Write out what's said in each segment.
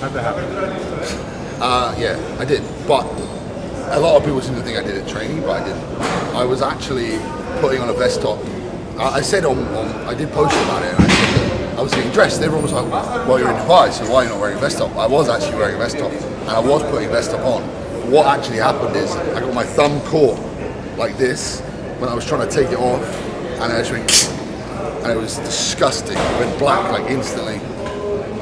How'd that happen? Yeah, I did. But a lot of people seem to think I did it training, but I didn't. I was actually putting on a vest top. I said I did post about it, and I said that I was getting dressed. Everyone was like, well, you're in Dubai, so why are you not wearing a vest top? I was actually wearing a vest top, and I was putting a vest top on. What actually happened is I got my thumb caught like this when I was trying to take it off, and I just went, and it was disgusting. It went black like instantly,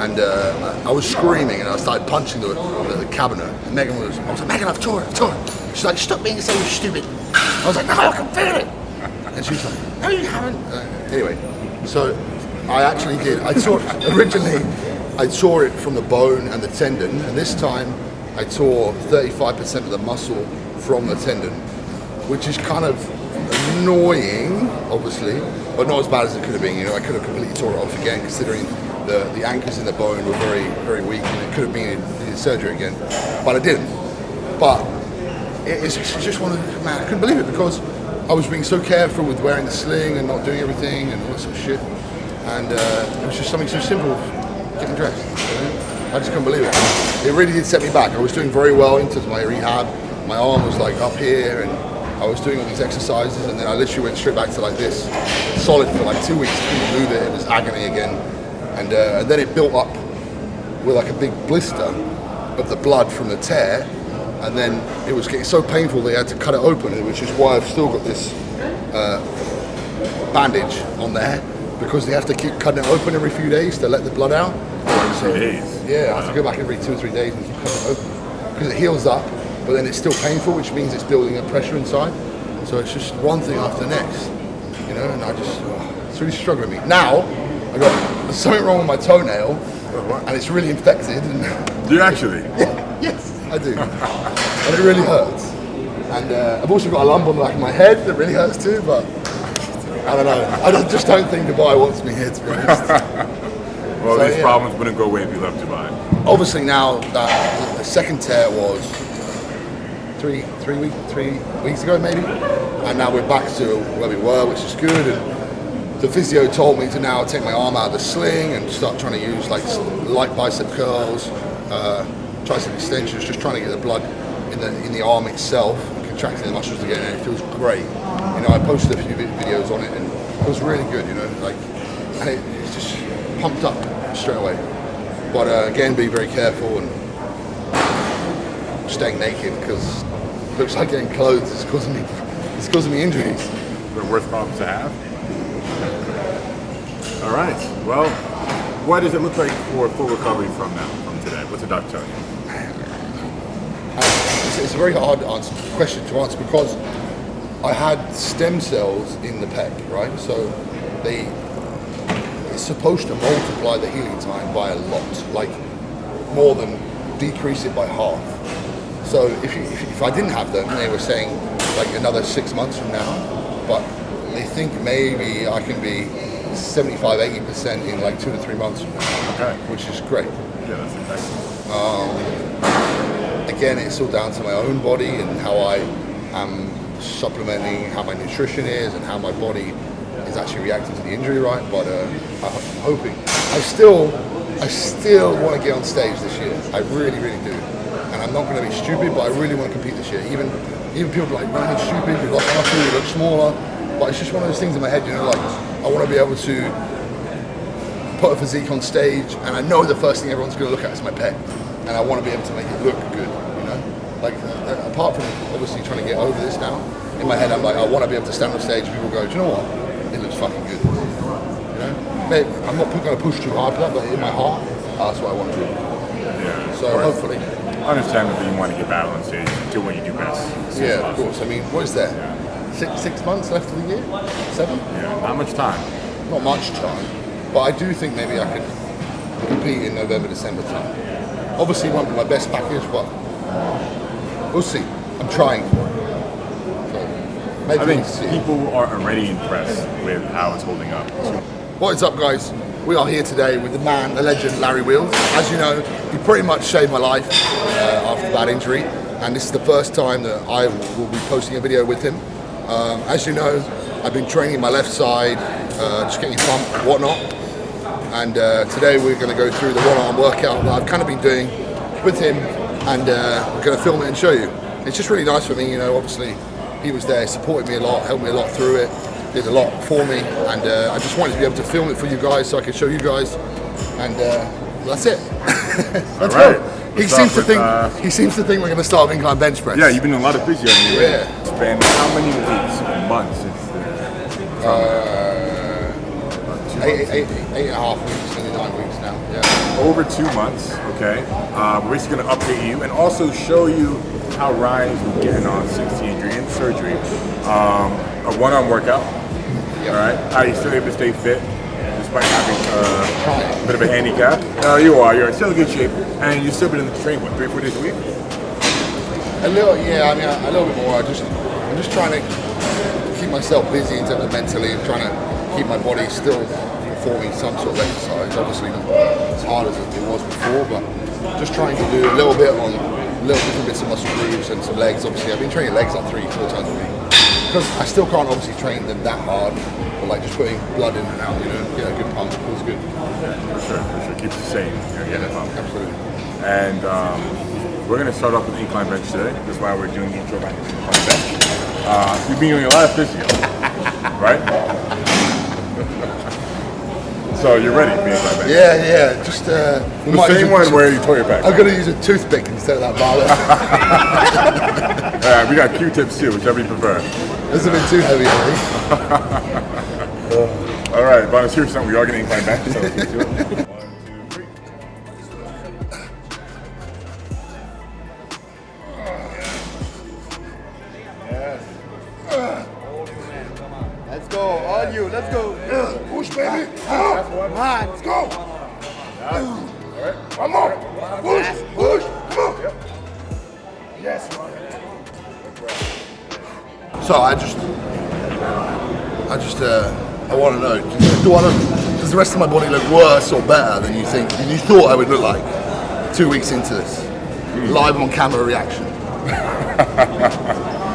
and I was screaming, and I started punching the cabinet. And I was like, Megan, I've tore it. She's like, stop being so stupid. I was like, no, I can feel it. And she was like, no, you haven't. Anyway, so I actually did. Originally, I tore it from the bone and the tendon, and this time I tore 35% of the muscle from the tendon, which is kind of annoying, obviously, but not as bad as it could have been. You know, I could have completely tore it off again, considering the anchors in the bone were very, very weak, and it could have been needed surgery again, but I didn't. But it's just one of, man, I couldn't believe it, because I was being so careful with wearing the sling and not doing everything and all that sort of shit, and it was just something so simple, getting dressed. You know? I just couldn't believe it. It really did set me back. I was doing very well into my rehab. My arm was like up here, and I was doing all these exercises, and then I literally went straight back to like this, solid for like 2 weeks. Couldn't move it. It was agony again, and then it built up with like a big blister of the blood from the tear, and then it was getting so painful they had to cut it open, which is why I've still got this bandage on there, because they have to keep cutting it open every few days to let the blood out. Every 3 days? Yeah, I have to go back every 2 or 3 days and keep cutting it open, because it heals up, but then it's still painful, which means it's building up pressure inside. So it's just one thing after the next, you know, and it's really struggling with me. Now, there's something wrong with my toenail, and it's really infected. And do you actually? Yeah, yes, I do. And it really hurts. And I've also got a lump on the back of my head that really hurts too, but I don't know. I just don't think Dubai wants me here, to be honest. Well, so, these problems wouldn't go away if you left Dubai. Obviously now, the second tear was three weeks ago maybe, and now we're back to where we were, which is good. And the physio told me to now take my arm out of the sling and start trying to use like light bicep curls, tricep extensions, just trying to get the blood in the arm itself, contracting the muscles again, and it feels great. You know, I posted a few videos on it, and it feels really good. You know, like, and it's just pumped up straight away. But again, be very careful and staying naked, because it looks like getting clothes is causing me injuries. The worst problems to have. All right. Well, what does it look like for full recovery from today? What's the doctor tell you? It's a very hard question to answer, because I had stem cells in the pec, right? So it's supposed to multiply the healing time by a lot, like more than decrease it by half. So if I didn't have them, they were saying like another 6 months from now, but they think maybe I can be 75-80% in like 2 to 3 months from now. Okay. Which is great. Yeah, that's exciting. Again, it's all down to my own body and how I am supplementing, how my nutrition is, and how my body is actually reacting to the injury, right? But I'm hoping. I still want to get on stage this year. I really, really do. And I'm not going to be stupid, but I really want to compete this year. Even people are like, man, you're stupid, you lost muscle, you look smaller. But it's just one of those things in my head, you know, like, I want to be able to put a physique on stage, and I know the first thing everyone's going to look at is my pec, and I want to be able to make it look good, you know? Like, apart from obviously trying to get over this now, in my head I'm like, I want to be able to stand on stage and people go, do you know what? It looks fucking good, you know? Maybe, I'm not going to push too hard for that, but in my heart, that's what I want to do. Yeah, so hopefully. Understandably, you want to get battle on stage, do what you do best. Yeah, of course. I mean, what is there? Yeah. Six months left of the year? 7? Yeah, not much time. Not much time, but I do think maybe I could compete in November, December time. Obviously, it won't be my best package, but we'll see. I'm trying for it. So maybe I think people are already impressed with how it's holding up. What is up, guys? We are here today with the man, the legend, Larry Wheels. As you know, he pretty much saved my life after that injury, and this is the first time that I will be posting a video with him. As you know, I've been training my left side, just getting pumped and whatnot. and today we're going to go through the one-arm workout that I've kind of been doing with him, and we're going to film it and show you. It's just really nice for me, you know, obviously he was there, supported me a lot, helped me a lot through it, did a lot for me, and I just wanted to be able to film it for you guys so I could show you guys, and that's it. Let's go. He seems to think we're going to start with incline bench press. Yeah, you've been in a lot of physio anyway. Yeah. It's been how many weeks, months since eight and a half weeks, nearly 9 weeks now. Yeah. over 2 months, okay? We're basically going to update you and also show you how Ryan's been getting on since the injury and surgery. A one-arm workout, all right? How you still able to stay fit despite having a bit of a handicap? No, you are. You're still in good shape, and you've still been in the train, what, 3-4 days a week? A little, yeah. I mean, a little bit more. I'm just trying to keep myself busy in terms of mentally, and trying to keep my body still performing some sort of exercise. Obviously not as hard as it was before, but just trying to do a little bit on little different bits of muscle groups and some legs. Obviously, I've been training legs like 3-4 times a week because I still can't obviously train them that hard, but like just putting blood in and out, you know, get a good pump feels good. Yeah, for sure. Keeps you sane. Yeah, absolutely. And we're going to start off with incline bench today. That's why we're doing the intro back to incline bench. You've been doing a lot of physio, right? So you're ready for the incline bench? Yeah. Just the same one where you tore your back. I'm going to use a toothpick instead of that bar. We got Q-tips too, whichever you prefer. This has been too heavy already. All right, but on a serious note, we are going to incline bench. So let's do it. 1, 2, 3. Yes. Let's go, on you, let's go. Push, baby. That's one. Come on, Let's go. All right. One more. Push. Come on. Yep. Yes. So I want to know, does the rest of my body look worse or better than you thought I would look like 2 weeks into this? Live on camera reaction.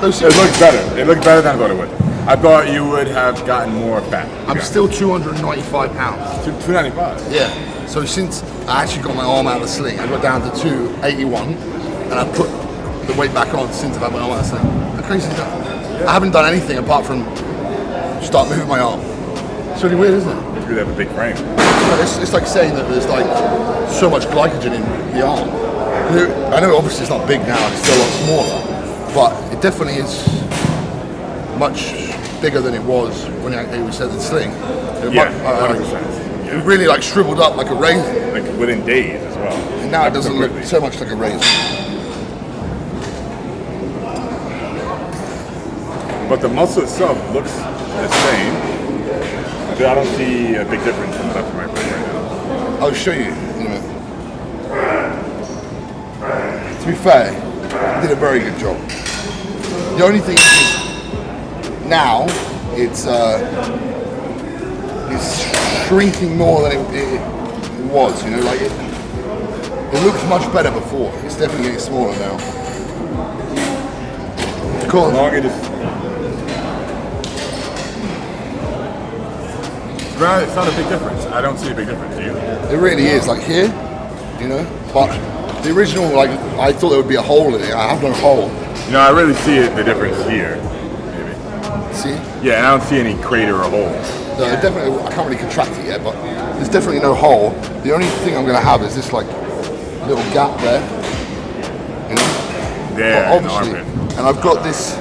It looks better. It looks better than I thought it would. I thought you would have gotten more fat. I'm still 295 pounds. 295. Yeah. So since I actually got my arm out of the sling, I got down to 281, and I put the weight back on since I've had my arm out of the sling. How crazy is that? I haven't done anything apart from start moving my arm. It's really weird, isn't it? You really have a big frame. It's like saying that there's like so much glycogen in the arm. I know obviously it's not big now, it's still a lot smaller, but it definitely is much bigger than it was when it was set in sling. Yeah, 100%. It really like shriveled up like a raisin. Like within days as well. And now it doesn't look so much like a raisin. But the muscle itself looks the same. I don't see a big difference in the left and right frame right now. I'll show you in a minute. To be fair, I did a very good job. The only thing is, now it's shrinking more than it was. You know, like it looks much better before. It's definitely getting smaller now. Cool. As long as it's not a big difference. I don't see a big difference. Do you? It really is. Like here, you know, but the original, like I thought there would be a hole in it. I have no hole. You know, I really see the difference here. Maybe. See? Yeah, and I don't see any crater or hole. No, definitely. I can't really contract it yet, but there's definitely no hole. The only thing I'm going to have is this like little gap there. You know? Yeah, But obviously, and I've got these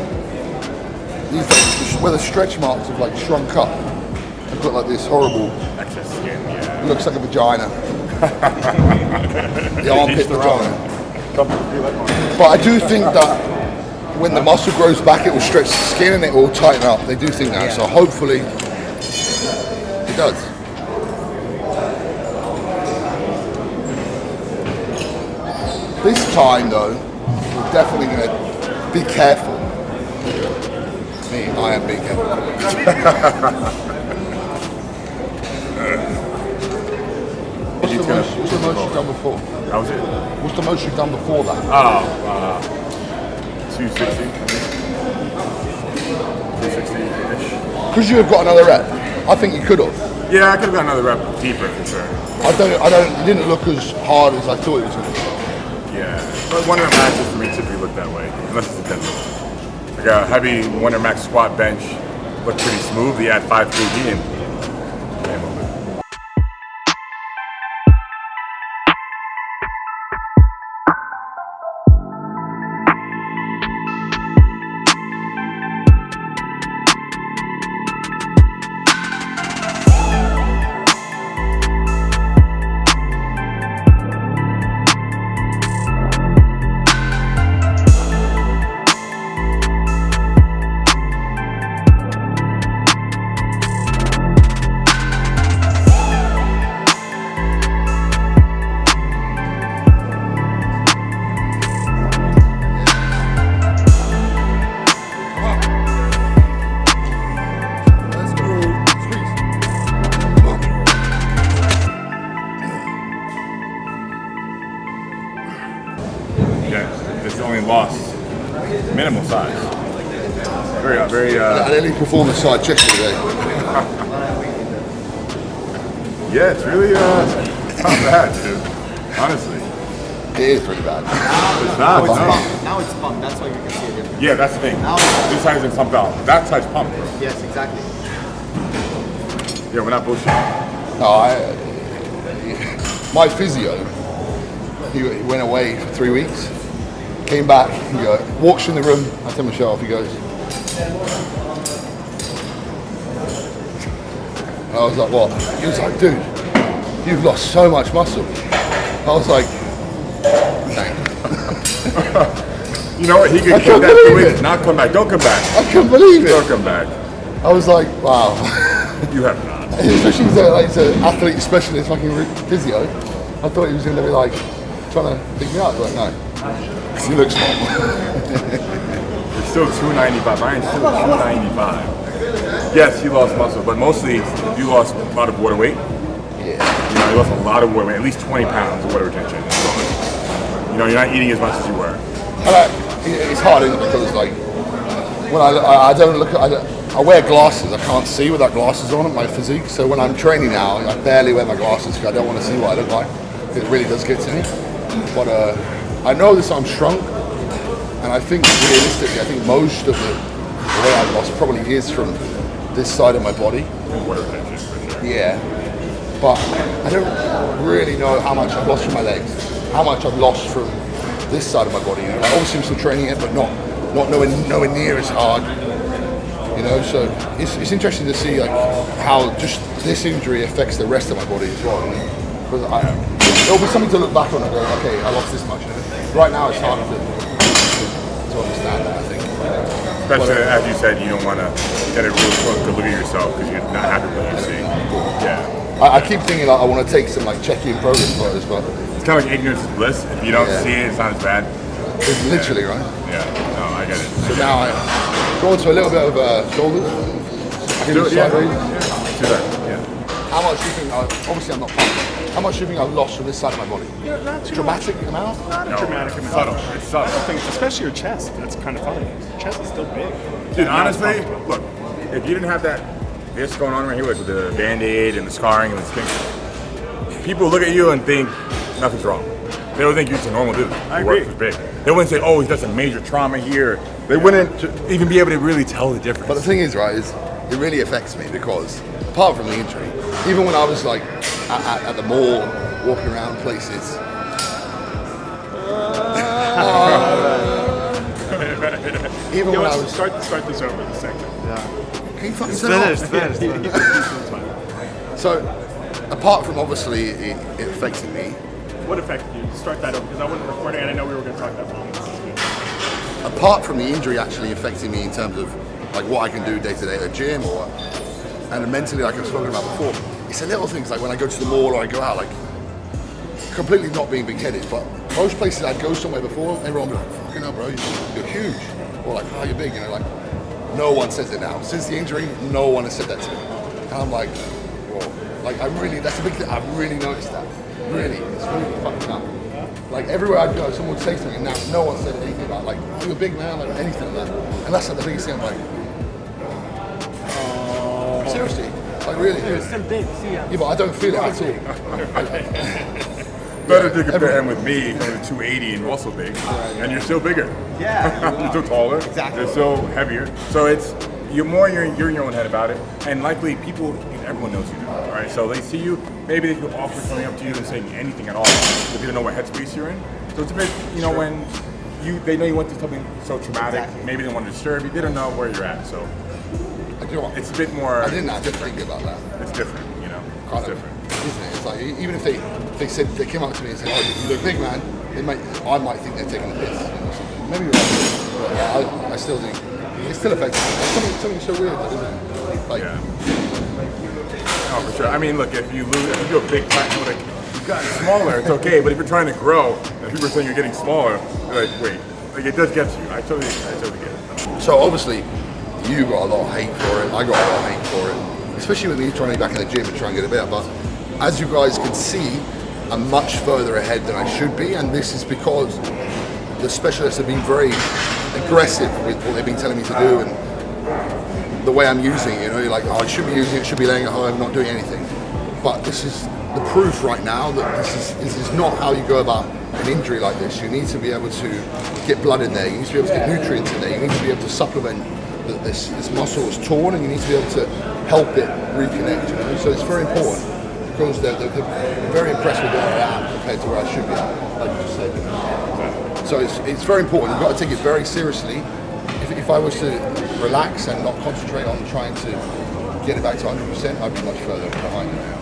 where the stretch marks have like shrunk up. I've got like this horrible. Excess skin. Yeah. It looks like a vagina. The armpit vagina. But I do think that when the muscle grows back, it will stretch the skin and it will tighten up. They do think that, so hopefully it does. This time though, we're definitely going to be careful. Me, I am being careful. What's the most you've done before? How was it? What's the most you've done before that? 260. 260-ish. Because you have got another rep, I think you could have. Yeah, I could have got another rep deeper for sure. It didn't look as hard as I thought it was going to be. Yeah, but one rep maxes for me typically look that way, unless it's a deadlift. Like a heavy one rep max squat bench looked pretty smooth. You add 5 kg and game over. It's only lost minimal size. Very. I nearly performed a side chest today. Yeah, it's really it's not bad, dude. Honestly, It is pretty bad. it's not. No. Now it's pumped. That's why you can see a difference. Yeah, that's the thing. This side's been pumped out. That side's pumped, bro. Yes, exactly. Yeah, we're not bullshitting. No, my physio, he went away for 3 weeks, came back, walks in the room, I take my shirt off, he goes, and I was like, what? He was like, dude, you've lost so much muscle. I was like, thanks. You know what? He could I come can't back 2 believe weeks. it. Not come back. Don't come back. I couldn't believe Don't it. come back. I was like, wow. You have not. Especially as an athlete specialist, fucking physio, I thought he was going to be like, trying to pick me up, but no. He looks small. It's still 295. Ryan's still 295. Yes, he lost muscle, but mostly you lost a lot of water weight. Yeah. You know, you lost a lot of water weight, at least 20 pounds of water retention. You know, you're not eating as much as you were. It's hard, isn't it? Because like when I don't look at I wear glasses. I can't see without glasses on at my physique. So when I'm training now, I barely wear my glasses because I don't want to see what I look like. It really does get to me. But I know this. I'm shrunk, and I think realistically, I think most of the weight I've lost probably is from this side of my body. Water retention, for sure. Yeah. But I don't really know how much I've lost from my legs, how much I've lost from this side of my body. You know, like obviously I'm still training it, but not nowhere near as hard. You know, so it's interesting to see like how just this injury affects the rest of my body as well. You know? Because there'll be something to look back on and go, okay, I lost this much. Right now, it's hard to understand that. I think. Especially as you said, you don't want to get a real close to look at yourself because you're not happy with what you see. Yeah. I keep thinking like I want to take some like check-in progress photos, but It's kind of like ignorance is bliss. If you don't see it, it's not as bad. it's literally right. Yeah. No, I get it. So now I go on to a little bit of shoulders. I can do Yeah. sideways. Do that. Yeah. How much do you think? Obviously, I'm not pumped. How much do you think I've lost from this side of my body? Not too Dramatic amount? Not a No, dramatic amount. subtle. It's subtle. I think, especially your chest. That's kind of funny. Your chest is still big. Dude, honestly, look, if you didn't have this going on right here with the Band-Aid and the scarring and the skin, people look at you and think nothing's wrong. They would think you're just a normal dude. I Your work agree. was big. They wouldn't say, oh, he's got some major trauma here. They wouldn't even be able to really tell the difference. But the thing is, right, is it really affects me because apart from the injury, even when I was like at the mall, walking around places. Even when I was. Start this over the second. Can you fucking It's turn it off? finished, finished. So, apart from obviously it affecting me, What affected you? Start that over because I wasn't recording and I know we were going to talk that long. apart from the injury actually affecting me in terms of like what I can do day to day at the gym or and mentally like I've spoken about before, it's the little things like when I go to the mall or I go out, like completely not being big-headed, but most places I'd go somewhere before, everyone would be like, fucking hell bro, you're huge. Or like, oh, you're big, you know, like no one says it now. Since the injury, no one has said that to me. And I'm like, whoa. Like I really, that's a big thing, I've really noticed that. Really, it's really fucking up. Like everywhere I'd go, someone would say something, and now no one said anything about like, oh, you're a big man, like anything like that. And that's like the biggest thing. I'm like, seriously, like Like really? You're still big, see ya. Yeah, but I don't feel it at all. Better to compare him with me, who's 280 and also big, and you're still bigger. Yeah. You're still taller. Exactly. You're still heavier. So it's you're in your own head about it, and likely everyone knows you. All right. So they see you. Maybe they feel awkward coming up to you and saying anything at all if they don't know what headspace you're in. So it's a bit, when they know you went through something so traumatic. Exactly. Maybe they want to disturb you. They don't know where you're at. So I do it's a bit more. I didn't have to think about that. It's different. It's different. Isn't it? It's like even if they came up to me and said, "Oh, you look big, man," I might think they're taking a piss. Something. Maybe you're right, but I still think it still affects me. It's something so weird, isn't it? Like, Oh, for sure. I mean, look, if you do a big fat, you've gotten smaller, it's okay. But if you're trying to grow, and people are saying you're getting smaller, you're like, wait, it does get you. I totally get it. so obviously, you got a lot of hate for it. I got a lot of hate for it, especially with me trying to be back in the gym and try and get a bit. But as you guys can see, I'm much further ahead than I should be, and this is because the specialists have been very aggressive with what they've been telling me to do and the way I'm using it. You're like, oh, I should be using it, should be laying at home, not doing anything. But this is the proof right now that this is not how you go about an injury like this. You need to be able to get blood in there. You need to be able to get nutrients in there. You need to be able to supplement that this muscle is torn, and you need to be able to help it reconnect. So it's very important because they're very impressed with where I am compared to where I should be at, like you just said. So it's very important. You've got to take it very seriously. If I was to relax and not concentrate on trying to get it back to 100%, I'd be much further behind now.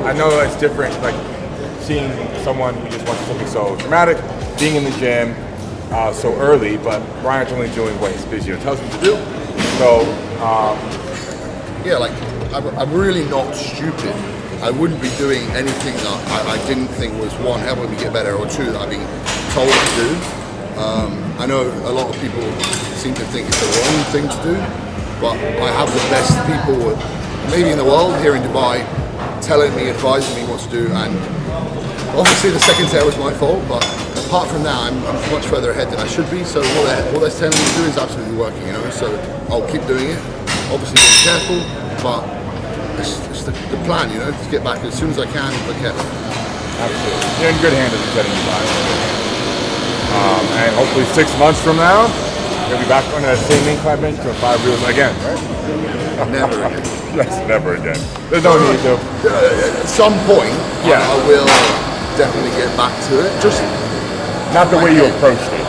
I know it's different, like seeing someone who just wants something so dramatic, being in the gym so early, but Ryan's only doing what his physio tells him to do. So, yeah, like I'm really not stupid. I wouldn't be doing anything that I didn't think was one, helping me get better, or two, that I've been told to do. I know a lot of people seem to think it's the wrong thing to do, but I have the best people, maybe in the world, here in Dubai, telling me, advising me what to do, and obviously the second tear was my fault, but apart from that, I'm much further ahead than I should be, so what they're telling me to do is absolutely working, so I'll keep doing it, obviously be careful, but it's the plan, to get back as soon as I can, but careful. Absolutely. You're in good hands, as you said, in Dubai. And hopefully 6 months from now, you'll be back on that same incline bench to 5 reels again, right? Never again. Yes, never again. There's no need to. At some point, Yeah. I will definitely get back to it. Just Not the way you approached it,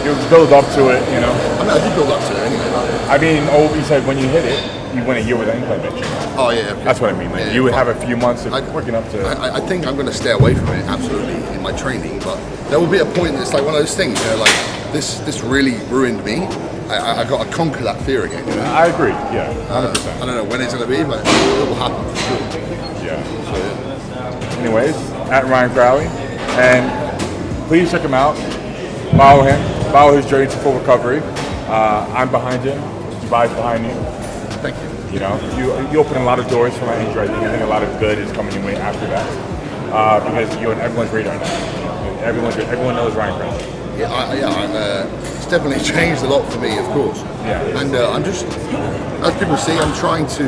You build up to it, I mean, I did build up to it anyway. I mean, you said when you hit it, you went a year with an incline bench. Oh yeah, okay. That's what I mean. Like, Yeah, you would but have a few months of working up to. I think I'm going to stay away from it absolutely in my training, but there will be a point that's like one of those things, like this really ruined me. I got to conquer that fear again. I agree. Yeah, 100%. I don't know when it's going to be, but it will happen for sure. Yeah. So, yeah. Anyways, at Ryan Crowley, and please check him out. Follow him. Follow his journey to full recovery. I'm behind him. Dubai's behind you. Thank you. You open a lot of doors for my injury. I think a lot of good is coming your way after that, because you're on everyone's radar now. Everyone knows Ryan Crowley. It's definitely changed a lot for me, of course. Yeah. And I'm just, as people see, I'm trying to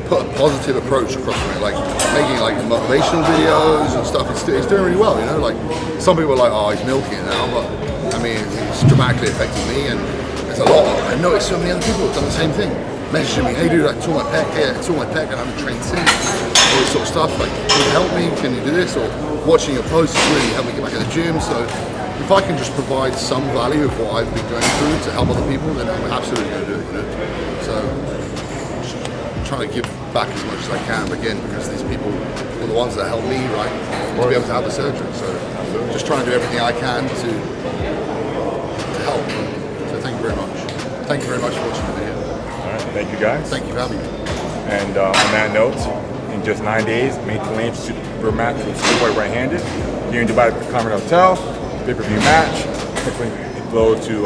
put a positive approach across from it, like making like motivational videos and stuff. It's doing really well, Like some people are like, oh, he's milking it now, but I mean, it's dramatically affected me, and there's a lot. I noticed so many other people have done the same thing, messaging me, hey dude, I tore my pec, I haven't trained since, all this sort of stuff. Like, can you help me? Can you do this? Or watching your posts really helped me get back in the gym. So if I can just provide some value of what I've been going through to help other people, then I'm absolutely going to do it. So I'm trying to give back as much as I can, again, because these people, all the ones that helped me, right, to be able to have the surgery. So just trying to do everything I can to help. So thank you very much. Thank you very much for watching the video. All right, thank you guys. Thank you for having me. And on that note, in just 9 days, make the Lane Super match with Schoolboy right-handed here in Dubai at the Conrad Hotel. Pay-per-view match. Quickly go to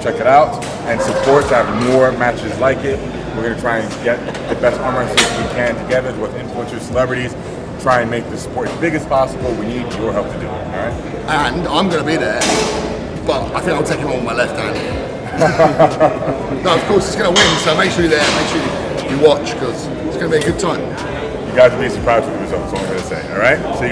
check it out and support to have more matches like it. We're going to try and get the best arm wrestlers we can together with influencers, celebrities. Try and make the sport as big as possible. We need your help to do it. All right. And I'm going to be there, but I think I'll take him on with my left hand. No, of course it's going to win. So make sure you're there. Make sure you watch because it's going to be a good time. You guys will be surprised with the results. That's all I'm going to say. All right. See you guys.